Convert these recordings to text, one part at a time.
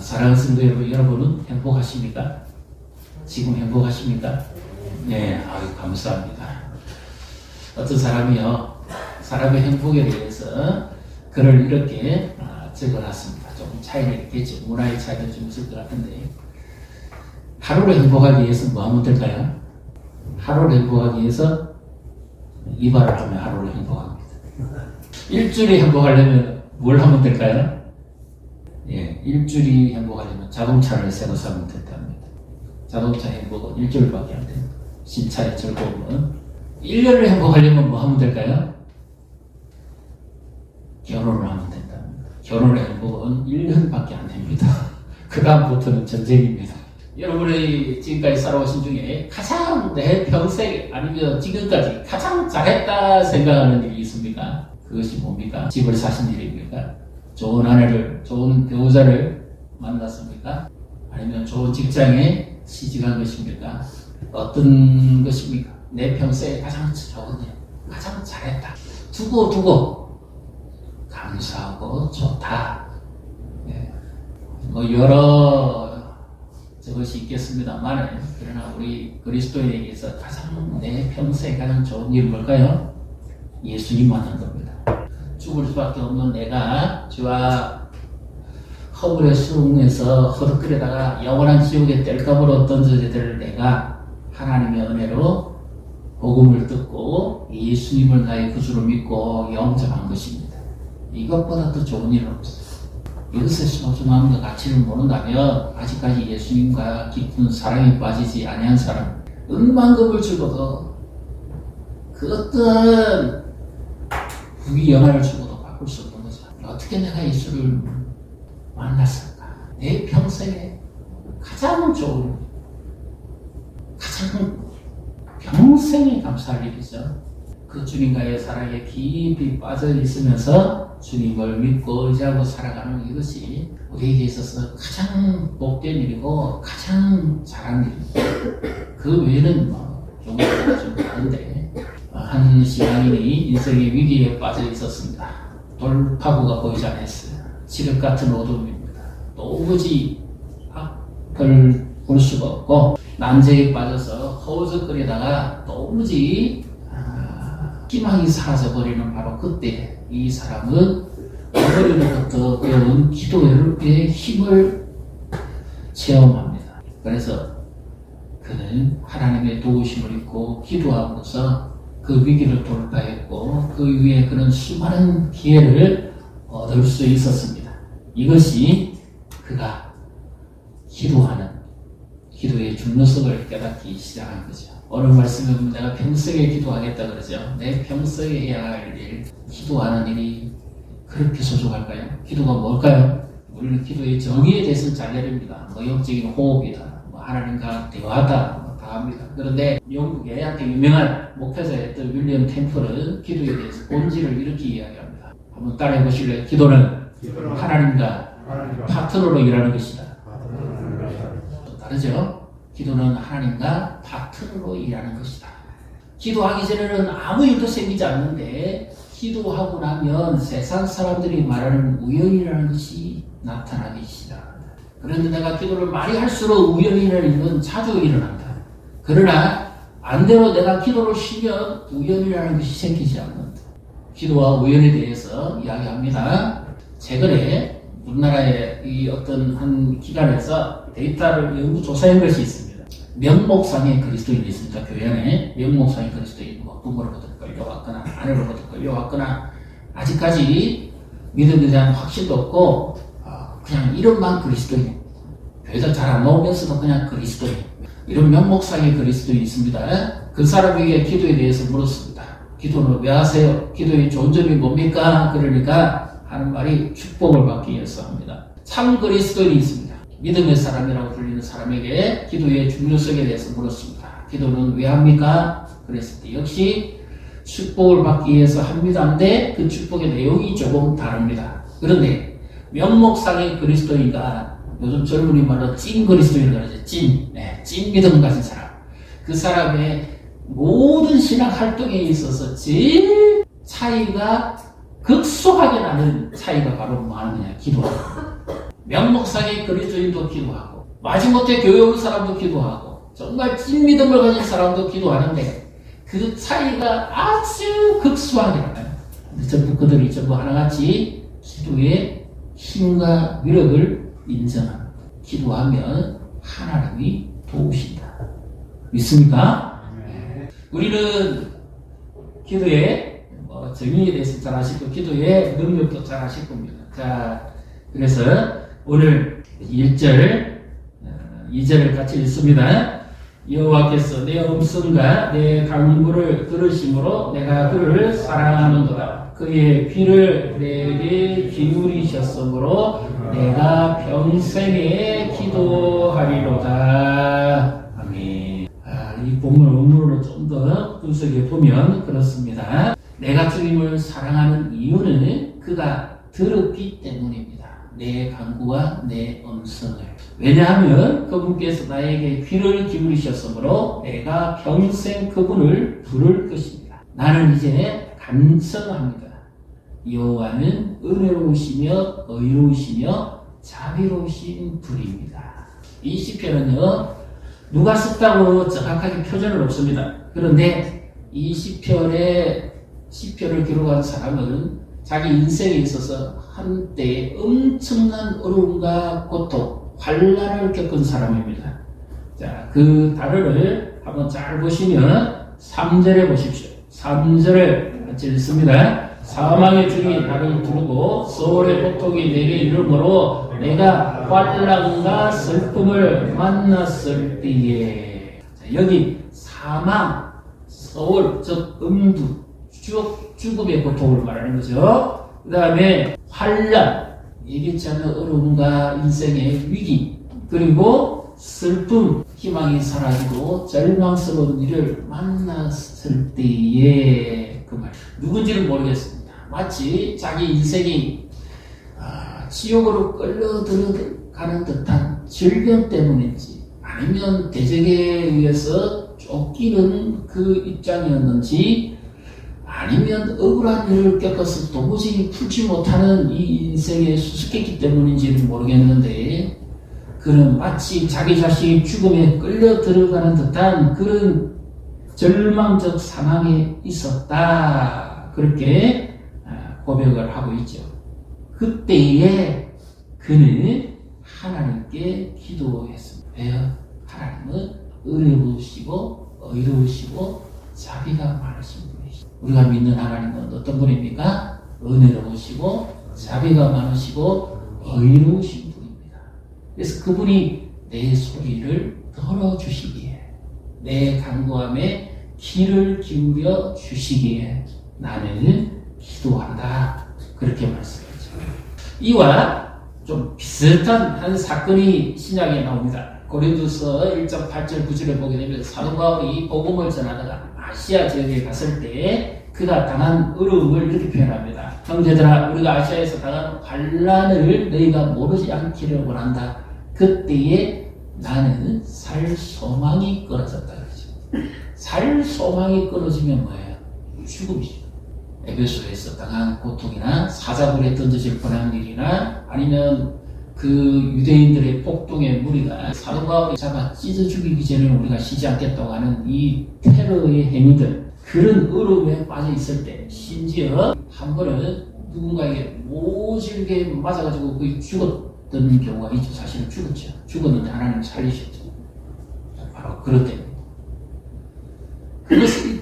사랑하는 성도 여러분, 여러분은 행복하십니까? 지금 행복하십니까? 네, 아유, 감사합니다. 어떤 사람이요, 사람의 행복에 대해서 글을 이렇게 적어놨습니다. 조금 차이가 있겠죠. 문화의 차이도 좀 있을 것 같은데, 하루를 행복하기 위해서 뭐 하면 될까요? 하루를 행복하기 위해서 이발을 하면 하루를 행복합니다. 일주일이 행복하려면 뭘 하면 될까요? 예, 일주일이 행복하려면 자동차를 새로 사면 된답니다. 자동차 행복은 일주일밖에 안 됩니다. 신차의 즐거움은 1년을 행복하려면 뭐 하면 될까요? 결혼을 하면 된답니다. 결혼의 행복은 1년밖에 안 됩니다. 그 다음부터는 전쟁입니다. 여러분의 지금까지 살아오신 중에 가장 내 평생 아니면 지금까지 가장 잘했다 생각하는 일이 있습니까? 그것이 뭡니까? 집을 사신 일입니까? 좋은 아내를, 좋은 배우자를 만났습니까? 아니면 좋은 직장에 취직한 것입니까? 어떤 것입니까? 내 평생에 가장 좋은 일, 가장 잘했다. 두고 감사하고 좋다. 네. 뭐 여러 저것이 있겠습니다만, 그러나 우리 그리스도인에게서 가장 내 평생에 가장 좋은 일은 뭘까요? 예수님 만난 겁니다. 죽을 수밖에 없는 내가 주와 허물의 수렁에서 허덕거리다가 영원한 지옥의 땔감으로 던져져 될 내가 하나님의 은혜로 복음을 듣고 예수님을 나의 구주로 믿고 영접한 것입니다. 이것보다 더 좋은 일은 없어요. 이것의 소중함과 가치를 모른다면 아직까지 예수님과 깊은 사랑에 빠지지 아니한 사람, 은만금을 주고도 그 어떤 부귀 영화를 주고도 바꿀 수 없는 거죠. 어떻게 내가 예수를 만났을까? 내 평생에 가장 좋은, 가장 평생에 감사할 일이죠. 그 주님과의 사랑에 깊이 빠져 있으면서 주님을 믿고 의지하고 살아가는 이것이 우리에게 있어서 가장 복된 일이고 가장 잘한 일입니다. 그 외에는 좀 다른데, 한 신앙인이 인생의 위기에 빠져 있었습니다. 돌파구가 보이지 않았어요. 칠흑 같은 어둠입니다. 도무지 앞을 볼 수가 없고 난제에 빠져서 허우적거리다가 도무지 희망이 사라져버리는 바로 그때 이 사람은 어려움부터 배운 기도의 힘을 체험합니다. 그래서 그는 하나님의 도우심을 입고 기도함으로써 그 위기를 돌파했고 그 위에 그는 수많은 기회를 얻을 수 있었습니다. 이것이 그가 기도하는 기도의 중요성을 깨닫기 시작한 거죠. 오늘 말씀에 보면 내가 평생에 기도하겠다 그러죠. 내 평생에 해야 할 일, 기도하는 일이 그렇게 소중할까요? 기도가 뭘까요? 우리는 기도의 정의에 대해서는 잘 내립니다. 뭐 영적인 호흡이다, 뭐 하나님과 대화하다, 뭐 다 합니다. 그런데 영국의 한때 유명한 목회자였던 윌리엄 템플은 기도에 대해서 본질을 이렇게 이야기합니다. 한번 따라해 보실래요? 기도는 하나님과 파트너로 일하는 것이다. 좀 다르죠? 기도는 하나님과 파트너로 일하는 것이다. 기도하기 전에는 아무 일도 생기지 않는데 기도하고 나면 세상 사람들이 말하는 우연이라는 것이 나타나기 시작합니다. 그런데 내가 기도를 많이 할수록 우연이라는 일은 자주 일어난다. 그러나 반대로 내가 기도를 쉬면 우연이라는 것이 생기지 않는다. 기도와 우연에 대해서 이야기합니다. 최근에 우리나라의 이 어떤 한 기관에서 데이터를 연구 조사한 것이 있습니다. 명목상의 그리스도인이 있습니다. 교회 안에 명목상의 그리스도인, 뭐 부모로부터 끌려왔거나 아내로부터 끌려왔거나 아직까지 믿음에 대한 확신도 없고 그냥 이름만 그리스도인, 교회도 잘 안 나오면서도 그냥 그리스도인, 이런 명목상의 그리스도인이 있습니다. 그 사람에게 기도에 대해서 물었습니다. 기도는 왜 하세요? 기도의 좋은 점이 뭡니까? 그러니까 하는 말이 축복을 받기 위해서 합니다. 참 그리스도인이 있습니다. 믿음의 사람이라고 불리는 사람에게 기도의 중요성에 대해서 물었습니다. 기도는 왜 합니까? 그랬을 때 역시 축복을 받기 위해서 합니다인데 그 축복의 내용이 조금 다릅니다. 그런데 명목상의 그리스도인과 요즘 젊은이 말로 찐 그리스도인이라고 하죠. 찐 믿음 가진 사람. 그 사람의 모든 신앙 활동에 있어서 제일 차이가 극소하게 나는 차이가 바로 뭐 하는 거냐? 기도하는 거예요. 명목상의 그리스도인도 기도하고 마지못해 교회 온 사람도 기도하고 정말 찐 믿음을 가진 사람도 기도하는데 그 차이가 아주 극소하게 나요. 전부 그들이 전부 하나같이 기도의 힘과 위력을 인정합니다. 기도하면 하나님이 도우신다. 믿습니까? 우리는 기도의 정의에 대해서 잘 아시고 기도의 능력도 잘 아실 겁니다. 자, 그래서 오늘 1절, 2절을 같이 읽습니다. 여호와께서 내 음성과 내 간구를 들으심으로 내가 그를 사랑하는도다. 그의 귀를 내게 기울이셨으므로 내가 평생에 기도하리로다. 아멘. 이 본문 원문으로 좀 더 분석해 보면 그렇습니다. 내가 주님을 사랑하는 이유는 그가 들었기 때문입니다. 내 간구와 내 음성을. 왜냐하면 그분께서 나에게 귀를 기울이셨으므로 내가 평생 그분을 부를 것입니다. 나는 이제 간청합니다. 여호와는 은혜로우시며 의로우시며 자비로우신 분입니다. 이 시편은요 누가 썼다고 정확하게 표현은 없습니다. 그런데 이 시편을 기록한 사람은 자기 인생에 있어서 한때 엄청난 어려움과 고통, 환난을 겪은 사람입니다. 자, 그 단어를 한번 잘 보시면 3절에 보십시오. 3절을 같이 읽습니다. 사망의 줄이 나를 두르고 소울의 고통이 내게 이르므로 내가 환난과 슬픔을 만났을 때에. 자, 여기 사망, 소울, 즉 음두, 죽음의 고통을 말하는 거죠. 그 다음에 환난, 예기치 않은 어려움과 인생의 위기, 그리고 슬픔, 희망이 사라지고 절망스러운 일을 만났을 때에 그 말. 누군지는 모르겠습니다. 마치 자기 인생이 지옥으로 끌려 들어가는 듯한 질병 때문인지 아니면 대적에 의해서 쫓기는 그 입장이었는지 아니면 억울한 일을 겪어서 도무지 풀지 못하는 이 인생의 수수께끼 때문인지는 모르겠는데 그는 마치 자기 자신이 죽음에 끌려 들어가는 듯한 그런 절망적 상황에 있었다. 그렇게 고백을 하고 있죠. 그때에 그는 하나님께 기도했습니다. 왜요? 하나님은 은혜로우시고 의로우시고 자비가 많으신 분이시죠. 우리가 믿는 하나님은 어떤 분입니까? 은혜로우시고 자비가 많으시고 의로우신 분입니다. 그래서 그분이 내 소리를 들어주시기에 내 간구함에 귀를 기울여 주시기에 나는 기도한다. 그렇게 말씀했죠. 이와 좀 비슷한 한 사건이 신약에 나옵니다. 고린도서 1장 8절 9절에 보게 되면 사도 바울이 복음을 전하다가 아시아 지역에 갔을 때 그가 당한 어려움을 이렇게 표현합니다. 형제들아, 우리가 아시아에서 당한 환난을 너희가 모르지 않기를 원한다. 그때에 나는 살 소망이 끊어졌다. 살 소망이 끊어지면 뭐예요? 죽음이죠. 에베소에서 당한 고통이나 사자굴에 던져질 뻔한 일이나 아니면 그 유대인들의 폭동의 무리가 사도 바울이 잡아 찢어 죽이기 전에 우리가 쉬지 않겠다고 하는 이 테러의 행위들, 그런 어려움에 빠져 있을 때 심지어 한 번은 누군가에게 모질게 맞아가지고 거의 죽었던 경우가 있죠. 사실은 죽었죠. 죽었는데 하나님 살리셨죠. 바로 그럴 때입니다. 그것이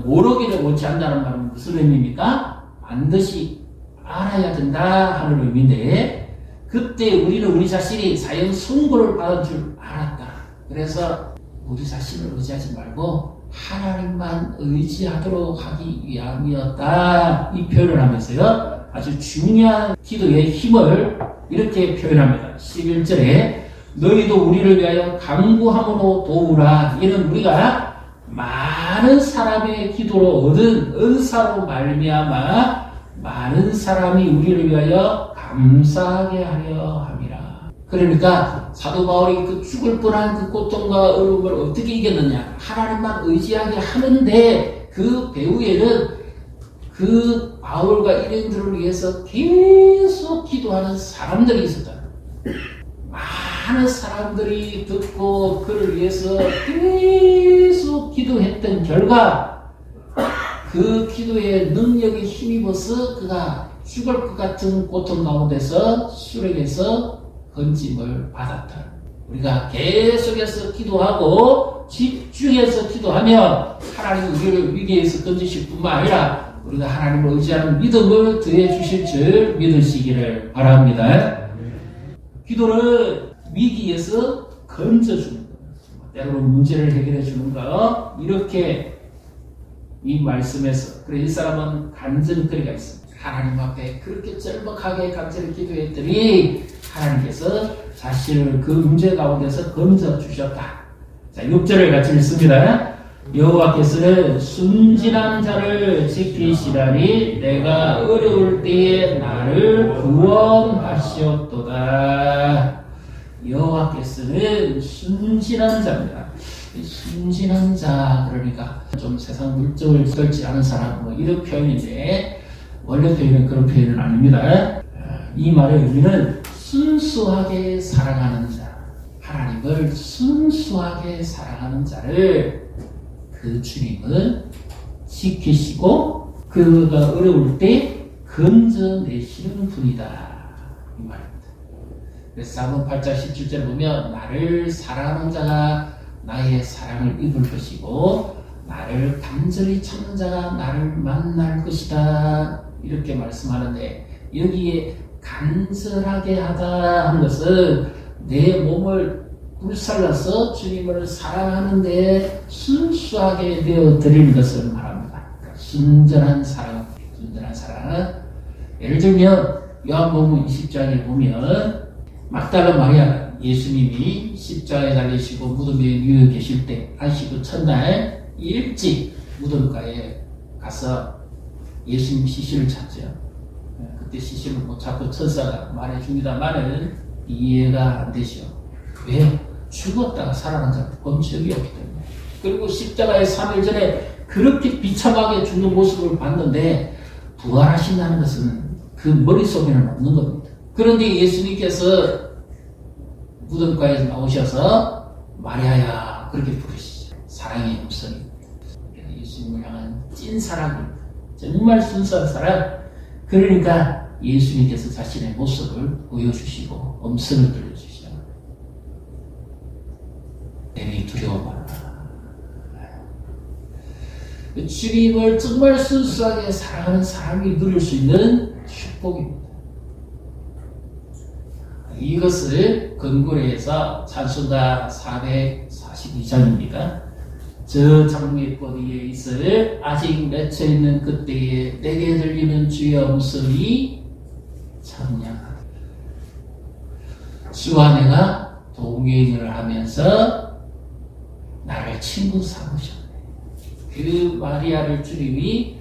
모르기를 원치 않는다는 말은 무슨 의미입니까? 반드시 알아야 된다 하는 의미인데 그때 우리는 우리 자신이 사형 선고를 받은 줄 알았다. 그래서 우리 자신을 의지하지 말고 하나님만 의지하도록 하기 위함이었다. 이 표현을 하면서요 아주 중요한 기도의 힘을 이렇게 표현합니다. 11절에 너희도 우리를 위하여 간구함으로 도우라. 이는 우리가 많은 사람의 기도로 얻은 은사로 말미암아 많은 사람이 우리를 위하여 감사하게 하려 함이라. 그러니까 사도 바울이 그 죽을 뻔한 그 고통과 어려움을 어떻게 이겼느냐? 하나님만 의지하게 하는데 그 배후에는 그 바울과 일행들을 위해서 계속 기도하는 사람들이 있었다. 많은 사람들이 듣고 그를 위해서 계속 기도했던 결과 그 기도의 능력에 힘입어서 그가 죽을 것 같은 고통 가운데서 수령에서 건짐을 받았다. 우리가 계속해서 기도하고 집중해서 기도하면 하나님 우리를 위기에서 건지실 뿐만 아니라 우리가 하나님을 의지하는 믿음을 더해 주실 줄 믿으시기를 바랍니다. 기도는 위기에서 건져주는 것, 때로는 문제를 해결해 주는 것, 이렇게 이 말씀에서 그래 이 사람은 간증거리가 있습니다. 하나님 앞에 그렇게 절박하게 간절히 기도했더니 하나님께서 자신을 그 문제 가운데서 건져주셨다. 자, 6절을 같이 읽습니다. 여호와께서는 순진한 자를 지키시라니 내가 어려울 때에 나를 구원하시었도다. 여호와께서는 순진한 자입니다. 순진한 자, 그러니까 좀 세상 물정을 떨지 않은 사람, 뭐 이런 표현인데 원래 표현은 그런 표현은 아닙니다. 이 말의 의미는 순수하게 사랑하는 자, 하나님을 순수하게 사랑하는 자를 그 주님은 지키시고 그가 어려울 때 건져내시는 분이다, 이 말입니다. 그래서 사문 8장 17절 보면 나를 사랑하는 자가 나의 사랑을 입을 것이고 나를 간절히 찾는 자가 나를 만날 것이다, 이렇게 말씀하는데 여기에 간절하게 하다 하는 것은 내 몸을 불살라서 주님을 사랑하는데 순수하게 되어 드리는 것을 말합니다. 그러니까 순전한 사랑, 순전한 사랑은 예를 들면 요한복음 20장에 보면 막달라 마리아, 예수님이 십자가에 달리시고 무덤에 누워 계실 때 안식 첫날 일찍 무덤가에 가서 예수님 시신을 찾죠. 그때 시신을 못 찾고 천사가 말해줍니다만은 이해가 안 되죠. 왜? 죽었다가 살아난 자를 본 적이 없기 때문에. 그리고 십자가에 3일 전에 그렇게 비참하게 죽는 모습을 봤는데 부활하신다는 것은 그 머릿속에는 없는 겁니다. 그런데 예수님께서 무덤가에서 나오셔서 마리아야 그렇게 부르시죠. 사랑의 음성이. 예수님을 향한 찐 사랑입니다. 정말 순수한 사랑. 그러니까 예수님께서 자신의 모습을 보여주시고 음성을 들려주시죠. 내니 두려워 마라. 주님을 정말 순수하게 사랑하는 사람이 누릴 수 있는 축복입니다. 이것을 근거로 해서 찬송가 442장입니다. 저 장미꽃 위에 있을 아직 맺혀있는 그때에 내게 들리는 주의 음성이 청량하다. 주와 내가 동행을 하면서 나를 친구 삼으셨네. 그 마리아를 주님이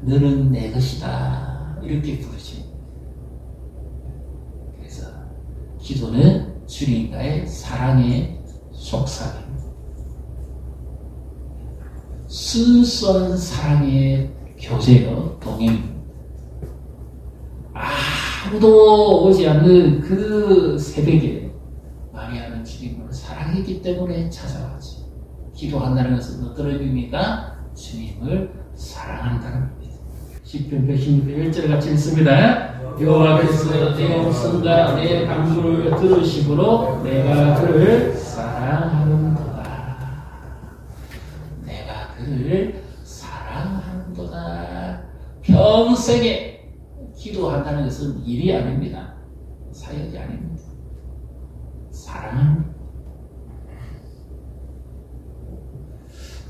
너는 내 것이다 이렇게 부르십니다. 그래서 기도는 주님과의 사랑의 속삭임, 순수한 사랑의 교제요, 동행입니다. 아무도 오지 않는 그 새벽에 마리아는 주님을 사랑했기 때문에 찾아왔지. 기도한다는 것은 어떤 의미입니까? 주님을 사랑한다는 겁니다. 시편 116편 1절 같이 읽습니다. 여호와께서 내 목숨과 내 간구를 들으시므로 내가 그를 사랑하는도다. 내가 그를 사랑하는도다. 평생에 기도한다는 것은 일이 아닙니다. 사역이 아닙니다. 사랑합니다.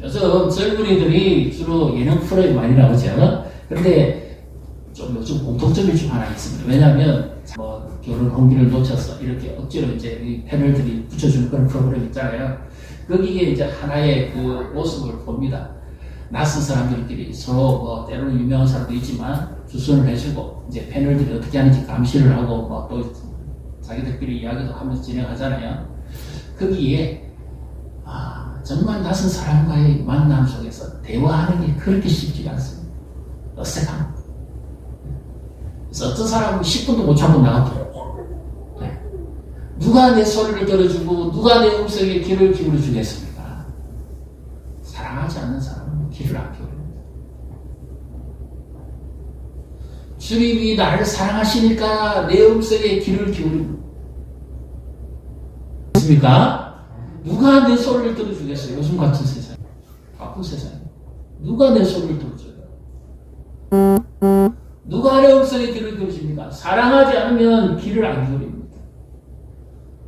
요즘 젊은이들이 주로 예능 프로에 많이 나오죠. 그런데 좀 요즘 공통점이 좀 하나 있습니다. 왜냐하면 뭐 결혼 홍기를 놓쳐서 이렇게 억지로 이제 이 패널들이 붙여주는 그런 프로그램 있잖아요. 거기에 이제 하나의 그 모습을 봅니다. 낯선 사람들끼리 서로 뭐 때로는 유명한 사람도 있지만 주선을 해주고 이제 패널들이 어떻게 하는지 감시를 하고 뭐 또 자기들끼리 이야기도 하면서 진행하잖아요. 거기에 정말 낯선 사람과의 만남 속에서 대화하는 게 그렇게 쉽지 않습니다. 어색합니다. 그래서 어떤 사람은 10분도 못 참고 나가더라고요. 네. 누가 내 소리를 들어주고 누가 내 음성에 귀를 기울여 주겠습니까? 사랑하지 않는 사람은 귀를 안 기울입니다. 주님이 나를 사랑하시니까 내 음성에 귀를 기울입니다. 맞습니까? 누가 내 소리를 들어주겠어요? 요즘 같은 세상, 바쁜 세상. 누가 내 소리를 들어줘요? 누가 내 음성에 귀를 기울입니까? 사랑하지 않으면 귀를 안 기울입니다.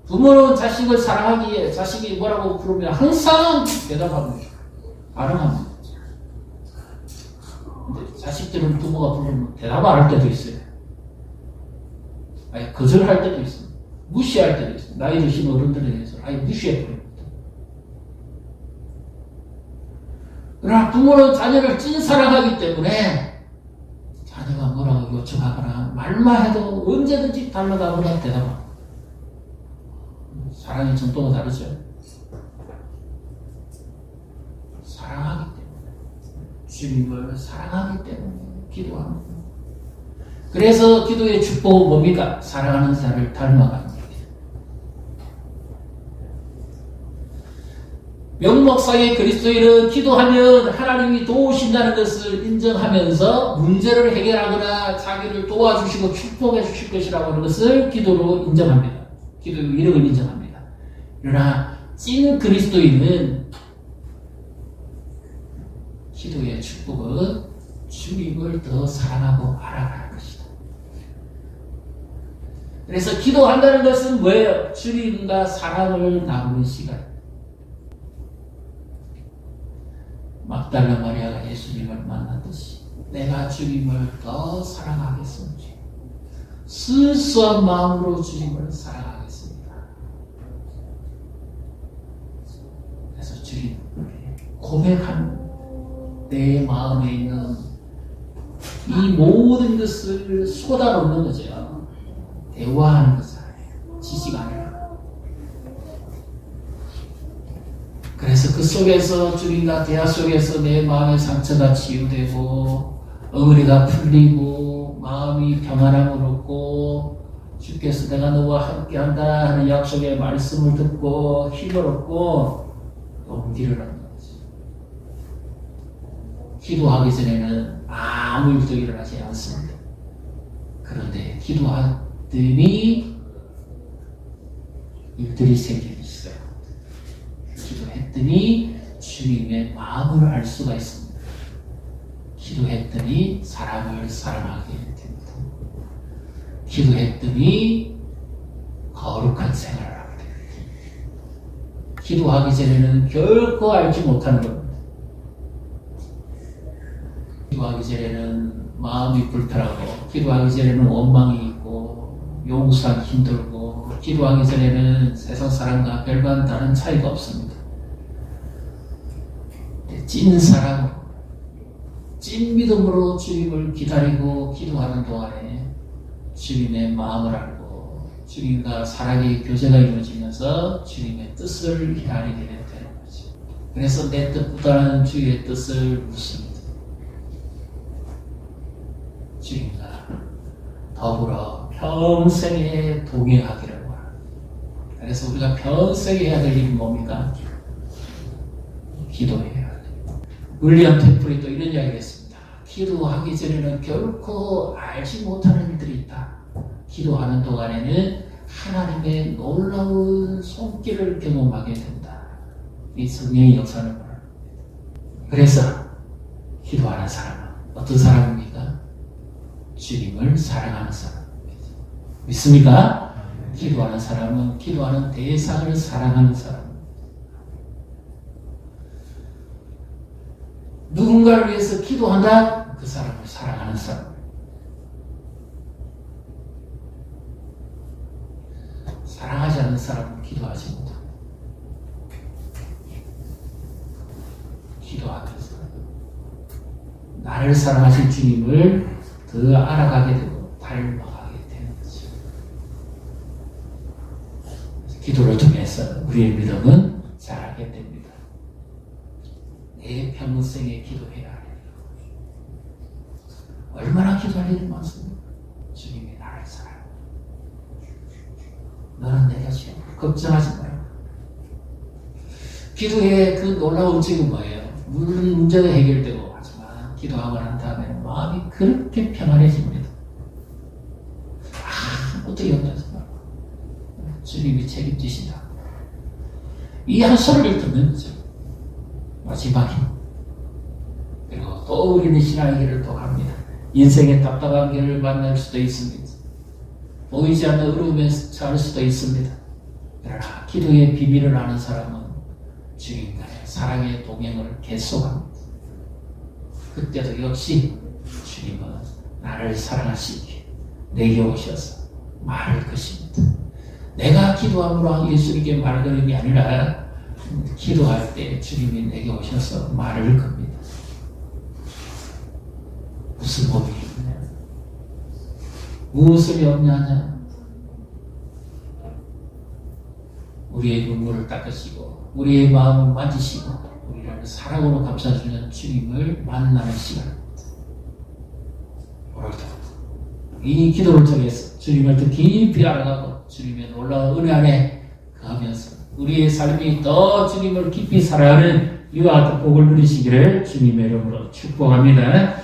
부모는 자식을 사랑하기에 자식이 뭐라고 부르면 항상 대답합니다. 반응합니다. 근데 자식들은 부모가 부르면 대답 안 할 때도 있어요. 아니, 거절할 때도 있어요. 무시할 때도 있어요. 나이 드신 어른들에 대해서 아예 무시해버립니다. 그러나 부모는 자녀를 찐사랑하기 때문에 자녀가 뭐라고 요청하거나 말만 해도 언제든지 달라다보다 대답합니다. 사랑의 정도가 다르죠. 사랑하기 때문에, 주님을 사랑하기 때문에 기도합니다. 그래서 기도의 축복은 뭡니까? 사랑하는 자를 닮아가는 거예요. 명목상의 그리스도인은 기도하면 하나님이 도우신다는 것을 인정하면서 문제를 해결하거나 자기를 도와주시고 축복해 주실 것이라고 하는 것을 기도로 인정합니다. 기도의 위력을 인정합니다. 그러나 찐 그리스도인은 기도의 축복은 주님을 더 사랑하고 알아가는 것이다. 그래서 기도한다는 것은 뭐예요? 주님과 사랑을 나누는 시간. 막달라 마리아가 예수님을 만났듯이 내가 주님을 더 사랑하겠습니다. 순수한 마음으로 주님을 사랑하겠습니다. 그래서 주님 고백하는 내 마음에 있는 이 모든 것을 쏟아놓는 거죠. 대화하는 것을 지식 아니라. 그래서 그 속에서 주님과 대화 속에서 내 마음의 상처가 치유되고 어머니가 풀리고 마음이 평안함을 얻고 주께서 내가 너와 함께한다 하는 약속의 말씀을 듣고 힘을 얻고 용기를 얻는 거지. 기도하기 전에는 아무 일도 일어나지 않습니다. 그런데 기도하더니 일들이 생기기 시작합니다. 기도했더니 주님의 마음을 알 수가 있습니다. 기도했더니 사람을 사랑하게 됩니다. 기도했더니 거룩한 생활을 하게 됩니다. 기도하기 전에는 결코 알지 못하는 겁니다. 기도하기 전에는 마음이 불편하고, 기도하기 전에는 원망이 있고, 용서하기 힘들고, 기도하기 전에는 세상 사람과 별반 다른 차이가 없습니다. 찐 사랑으로, 찐 믿음으로 주님을 기다리고 기도하는 동안에 주님의 마음을 알고 주님과 사랑의 교제가 이루어지면서 주님의 뜻을 헤아리게 되는 거죠. 그래서 내 뜻보다는 주의 뜻을 묻습니다. 주님과 더불어 평생에 동행하기를 원합니다. 그래서 우리가 평생에 해야 될 일이 뭡니까? 기도해야 돼요. 윌리엄 템플이 또 이런 이야기를 했습니다. 기도하기 전에는 결코 알지 못하는 일들이 있다. 기도하는 동안에는 하나님의 놀라운 손길을 경험하게 된다. 이 성령의 역사를 말합니다. 그래서 기도하는 사람은 어떤 사람입니까? 주님을 사랑하는 사람입니다. 믿습니까? 기도하는 사람은 기도하는 대상을 사랑하는 사람. 누군가를 위해서 기도한다? 그 사람을 사랑하는 사람. 사랑하지 않는 사람은 기도하지 못합니다. 기도하면서 나를 사랑하신 주님을 더 알아가게 되고 닮아가게 되는 거죠. 기도를 통해서 우리의 믿음은 자라게 됩니다. 내 평생에 기도해야 합니다. 얼마나 기도할 일이 많습니까? 주님이 나를 사랑해. 너는 내가 걱정하지 마라. 기도의 그 놀라운 증은 뭐예요? 물론 문제가 해결되고 하지만 기도하고 난 다음에 마음이 그렇게 평안해집니다. 아무것도 염려하지 말고 주님이 책임지신다. 이 한 소리를 듣는 거죠. 마지막에. 그리고 또 우리는 신앙의 길을 또 갑니다. 인생의 답답한 길을 만날 수도 있습니다. 보이지 않는 어려움에 처할 수도 있습니다. 그러나 기도의 비밀을 아는 사람은 주님과의 사랑의 동행을 계속합니다. 그때도 역시 주님은 나를 사랑하시기에 내게 오셔서 말을 것입니다. 내가 기도함으로 예수님께 말 거는 게 아니라 기도할 때 주님이 내게 오셔서 말을 겁니다. 무슨 법이 있느냐? 무엇을 염려하냐? 우리의 눈물을 닦으시고 우리의 마음을 만지시고 우리를 사랑으로 감싸주는 주님을 만나는 시간입니다. 오늘도 이 기도를 통해서 주님을 더 깊이 알아가고 주님의 놀라운 은혜 안에 거하면서 우리의 삶이 더 주님을 깊이 살아가는 이와 같은 복을 누리시기를 주님의 이름으로 축복합니다.